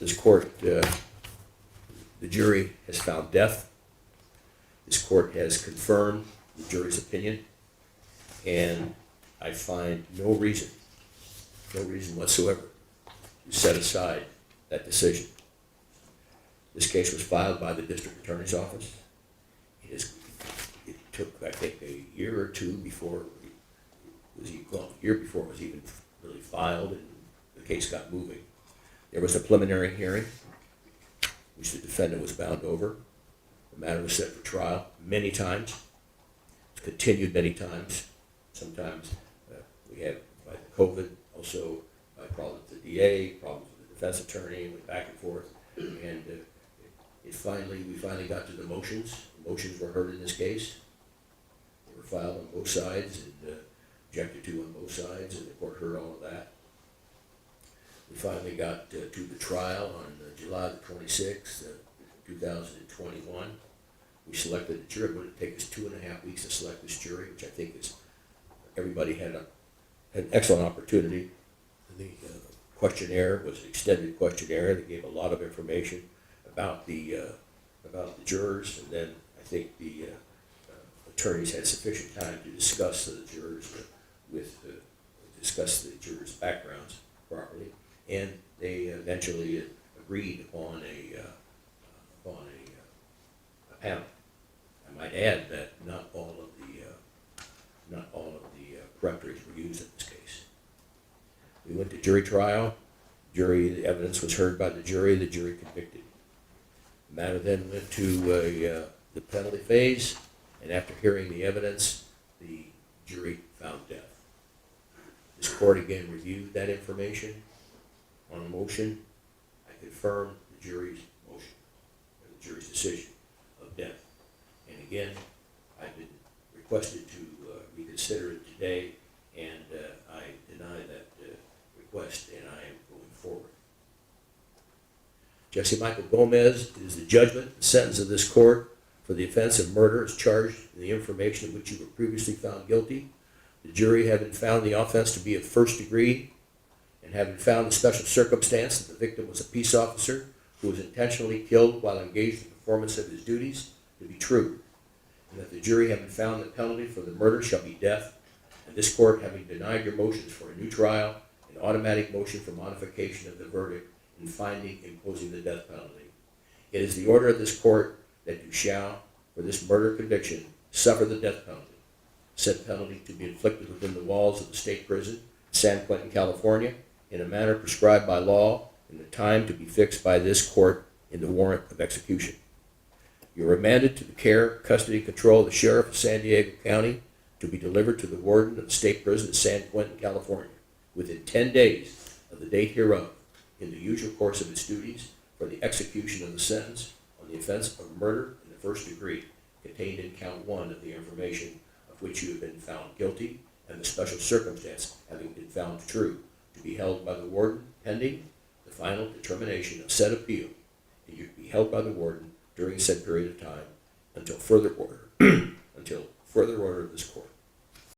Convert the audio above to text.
This court, the jury has found death. This court has confirmed the jury's opinion, and I find no reason whatsoever to set aside that decision. This case was filed by the district attorney's office. It took, I think, a year or two before it was even really filed, and the case got moving. There was a preliminary hearing, which the defendant was bound over. The matter was set for trial many times. It was continued many times. Sometimes we had, by the COVID, also by problems with the DA, problems with the defense attorney, went back and forth. And we finally got to the motions. The motions were heard in this case. They were filed on both sides and objected to on both sides, and the court heard all of that. We finally got to the trial on July the 26th, 2021. We selected a jury. It would take us 2.5 weeks to select this jury, which I think is, everybody had an excellent opportunity. The questionnaire was an extended questionnaire that gave a lot of information about the jurors, and then I think the attorneys had sufficient time to discuss the jurors discuss the jurors' backgrounds properly, and they eventually agreed upon a panel. I might add that not all of the peremptories were used in this case. We went to jury trial. The evidence was heard by the jury convicted. The matter then went to the penalty phase, and after hearing the evidence, the jury found death. This court again reviewed that information on a motion. I confirmed the jury's motion, or the jury's decision of death. And again, I've been requested to reconsider it today, and I deny that request, and I am going forward. Jesse Michael Gomez is the judgment and sentence of this court for the offense of murder as charged in the information of which you were previously found guilty. The jury, having found the offense to be of first degree, and having found the special circumstance that the victim was a peace officer who was intentionally killed while engaged in the performance of his duties to be true, and that the jury, having found the penalty for the murder shall be death, and this court, having denied your motions for a new trial, an automatic motion for modification of the verdict, and finding imposing the death penalty. It is the order of this court that you shall, for this murder conviction, suffer the death penalty. Said penalty to be inflicted within the walls of the state prison, San Quentin, California, in a manner prescribed by law, and the time to be fixed by this court in the warrant of execution. You are remanded to the care, custody, and control of the sheriff of San Diego County to be delivered to the warden of the state prison of San Quentin, California, within 10 days of the date hereof, in the usual course of its duties, for the execution of the sentence on the offense of murder in the first degree, contained in count 1 of the information of which you have been found guilty, and the special circumstance having been found true, to be held by the warden pending the final determination of said appeal, and you to be held by the warden during said period of time until further order of this court.